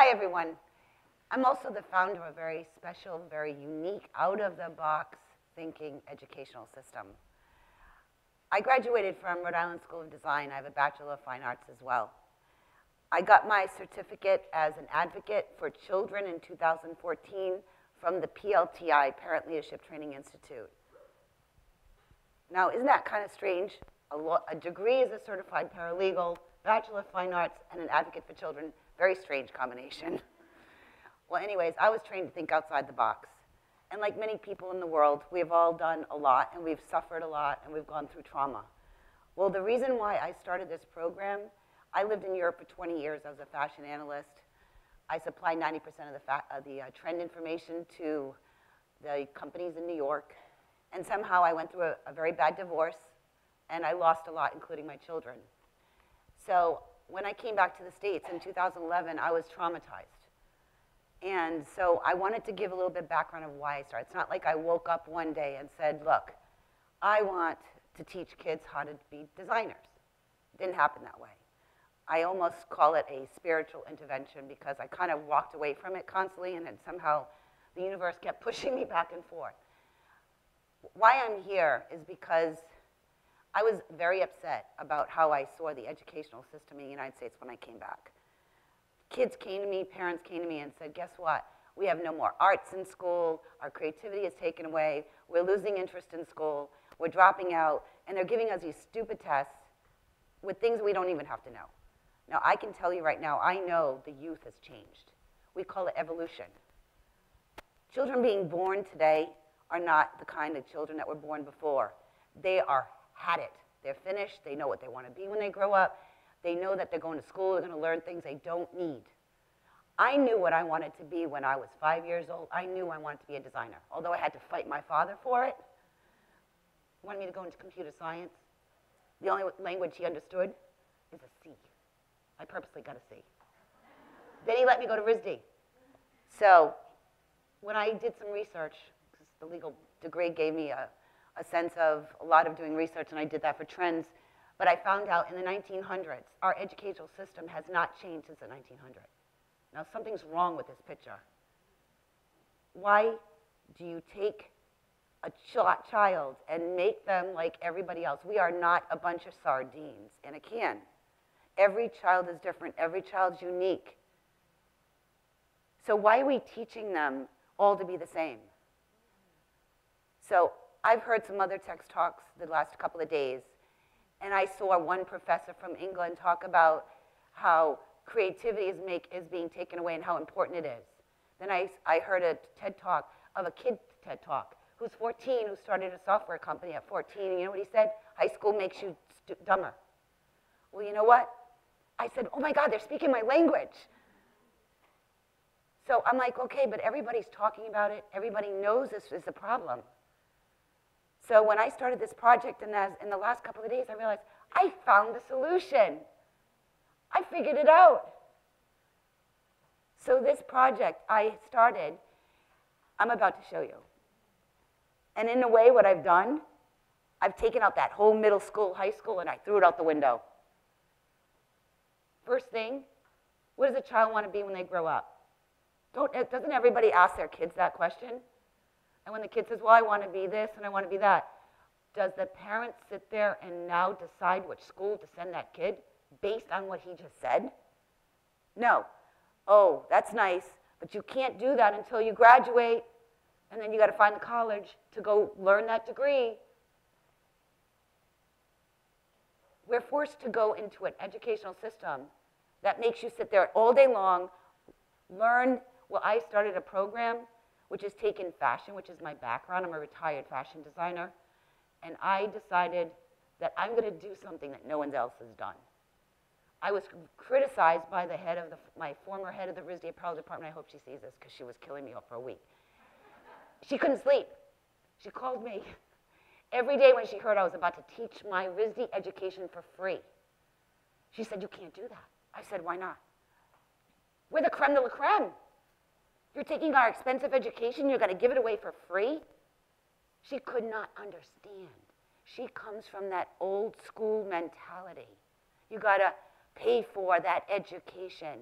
Hi, everyone. I'm also the founder of a very special, very unique, out-of-the-box thinking educational system. I graduated from Rhode Island School of Design. I have a Bachelor of Fine Arts as well. I got my certificate as an advocate for children in 2014 from the PLTI, Parent Leadership Training Institute. Now, isn't that kind of strange? A degree as a certified paralegal, Bachelor of Fine Arts, and an advocate for children. Very strange combination. Well, anyways, I was trained to think outside the box. And like many people in the world, we've all done a lot, and we've suffered a lot, and we've gone through trauma. Well, the reason why I started this program, I lived in Europe for 20 years as a fashion analyst. I supply 90% of the trend information to the companies in New York. And somehow I went through a very bad divorce, and I lost a lot, including my children. So when I came back to the States in 2011, I was traumatized. And so I wanted to give a little bit of background of why I started. It's not like I woke up one day and said, look, I want to teach kids how to be designers. It didn't happen that way. I almost call it a spiritual intervention because I kind of walked away from it constantly, and then somehow the universe kept pushing me back and forth. Why I'm here is because I was very upset about how I saw the educational system in the United States when I came back. Kids came to me, parents came to me and said, guess what? We have no more arts in school, our creativity is taken away, we're losing interest in school, we're dropping out, and they're giving us these stupid tests with things we don't even have to know. Now, I can tell you right now, I know the youth has changed. We call it evolution. Children being born today are not the kind of children that were born before. They are had it. They're finished. They know what they want to be when they grow up. They know that they're going to school. They're going to learn things they don't need. I knew what I wanted to be when I was 5 years old. I knew I wanted to be a designer, although I had to fight my father for it. He wanted me to go into computer science. The only language he understood is a C. I purposely got a C. Then he let me go to RISD. So when I did some research, because the legal degree gave me a sense of a lot of doing research, and I did that for trends, but I found out in the 1900s, our educational system has not changed since the 1900s. Now, something's wrong with this picture. Why do you take a child and make them like everybody else? We are not a bunch of sardines in a can. Every child is different. Every child's unique. So why are we teaching them all to be the same? So I've heard some other text talks the last couple of days, and I saw one professor from England talk about how creativity is being taken away and how important it is. Then I heard a TED talk of a kid TED talk who's 14, who started a software company at 14, and you know what he said? High school makes you dumber. Well, you know what? I said, oh my God, they're speaking my language. So I'm like, okay, but everybody's talking about it. Everybody knows this is a problem. So when I started this project in the last couple of days, I realized I found the solution. I figured it out. So this project I started, I'm about to show you. And in a way, what I've done, I've taken out that whole middle school, high school, and I threw it out the window. First thing, what does a child want to be when they grow up? Doesn't everybody ask their kids that question? And when the kid says, well, I want to be this and I want to be that, does the parent sit there and now decide which school to send that kid based on what he just said? No. Oh, that's nice, but you can't do that until you graduate, and then you got to find the college to go learn that degree. We're forced to go into an educational system that makes you sit there all day long, learn. Well, I started a program which has taken fashion, which is my background. I'm a retired fashion designer. And I decided that I'm going to do something that no one else has done. I was criticized by the head of my former head of the RISD Apparel Department. I hope she sees this because she was killing me for a week. She couldn't sleep. She called me every day when she heard I was about to teach my RISD education for free. She said, you can't do that. I said, why not? We're the creme de la creme. You're taking our expensive education, you're going to give it away for free? She could not understand. She comes from that old school mentality. You got to pay for that education.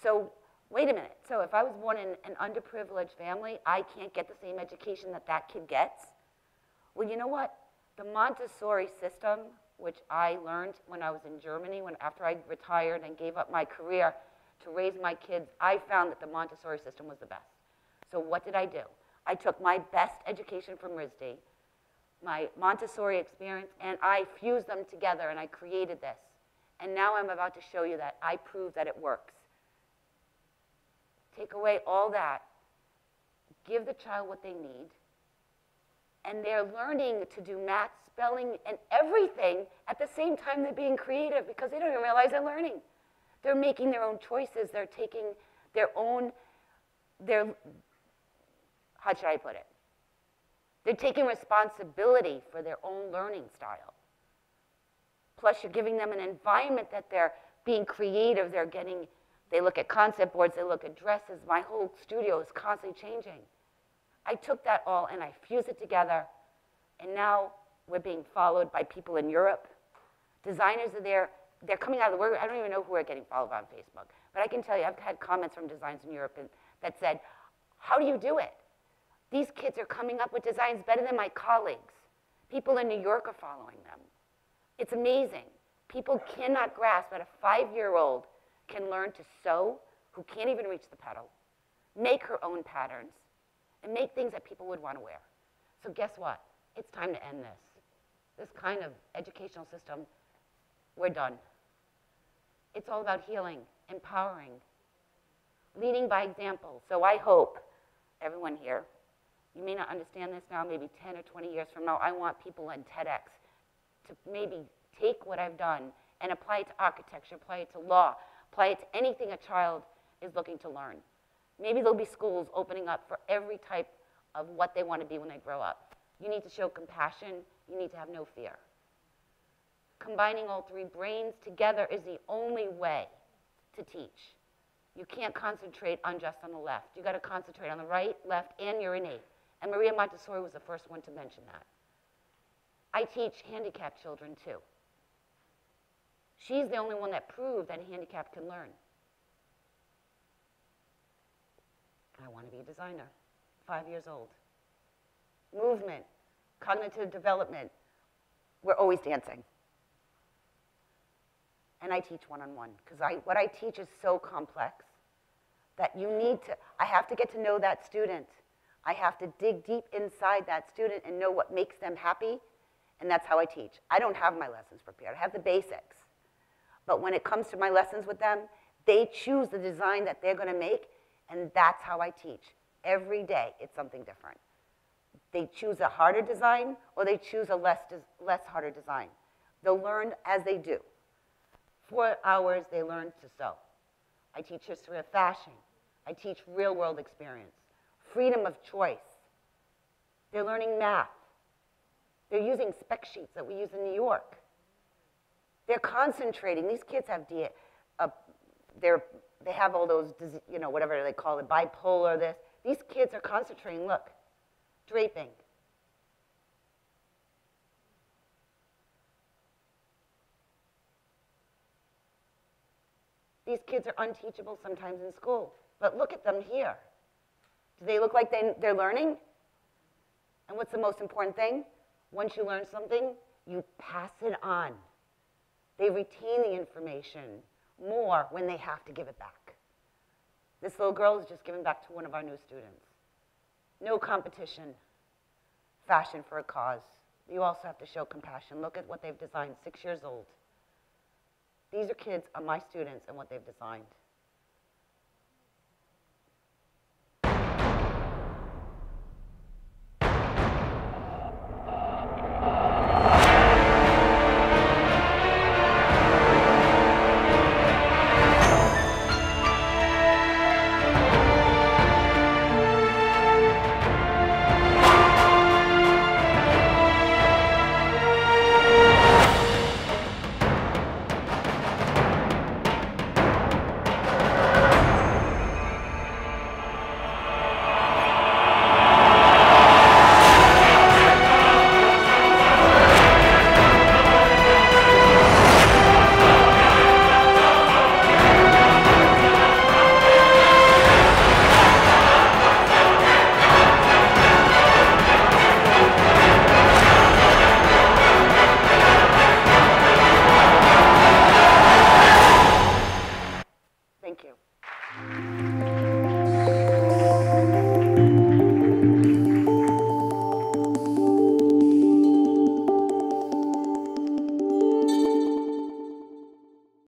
So wait a minute, so if I was born in an underprivileged family, I can't get the same education that that kid gets? Well, you know what? The Montessori system, which I learned when I was in Germany, after I retired and gave up my career to raise my kids, I found that the Montessori system was the best. So what did I do? I took my best education from RISD, my Montessori experience, and I fused them together and I created this. And now I'm about to show you that I prove that it works. Take away all that, give the child what they need, and they're learning to do math, spelling, and everything at the same time they're being creative because they don't even realize they're learning. They're making their own choices. They're taking their own, how should I put it? They're taking responsibility for their own learning style. Plus, you're giving them an environment that they're being creative. They look at concept boards, they look at dresses. My whole studio is constantly changing. I took that all and I fused it together, and now we're being followed by people in Europe. Designers are there. They're coming out of the work. I don't even know who are getting followed on Facebook. But I can tell you, I've had comments from designers in Europe that said, how do you do it? These kids are coming up with designs better than my colleagues. People in New York are following them. It's amazing. People cannot grasp that a 5-year-old can learn to sew, who can't even reach the pedal, make her own patterns, and make things that people would want to wear. So guess what? It's time to end this. This kind of educational system, we're done. It's all about healing, empowering, leading by example. So I hope everyone here, you may not understand this now, maybe 10 or 20 years from now, I want people in TEDx to maybe take what I've done and apply it to architecture, apply it to law, apply it to anything a child is looking to learn. Maybe there'll be schools opening up for every type of what they want to be when they grow up. You need to show compassion. You need to have no fear. Combining all three brains together is the only way to teach. You can't concentrate on just on the left. You got to concentrate on the right, left, and your innate. And Maria Montessori was the first one to mention that. I teach handicapped children too. She's the only one that proved that a handicapped can learn. I want to be a designer, 5 years old. Movement, cognitive development, we're always dancing. And I teach one-on-one, because what I teach is so complex that I have to get to know that student. I have to dig deep inside that student and know what makes them happy, and that's how I teach. I don't have my lessons prepared. I have the basics. But when it comes to my lessons with them, they choose the design that they're going to make, and that's how I teach. Every day, it's something different. They choose a harder design, or they choose a less harder design. They'll learn as they do. 4 hours, they learn to sew. I teach history of fashion. I teach real-world experience, freedom of choice. They're learning math. They're using spec sheets that we use in New York. They're concentrating. These kids have they have all those, whatever they call it, bipolar, this. These kids are concentrating. Look, draping. These kids are unteachable sometimes in school, but look at them here. Do they look like they're learning? And what's the most important thing? Once you learn something, you pass it on. They retain the information more when they have to give it back. This little girl is just giving back to one of our new students. No competition. Fashion for a cause. You also have to show compassion. Look at what they've designed, 6 years old. These are kids, are my students, and what they've designed.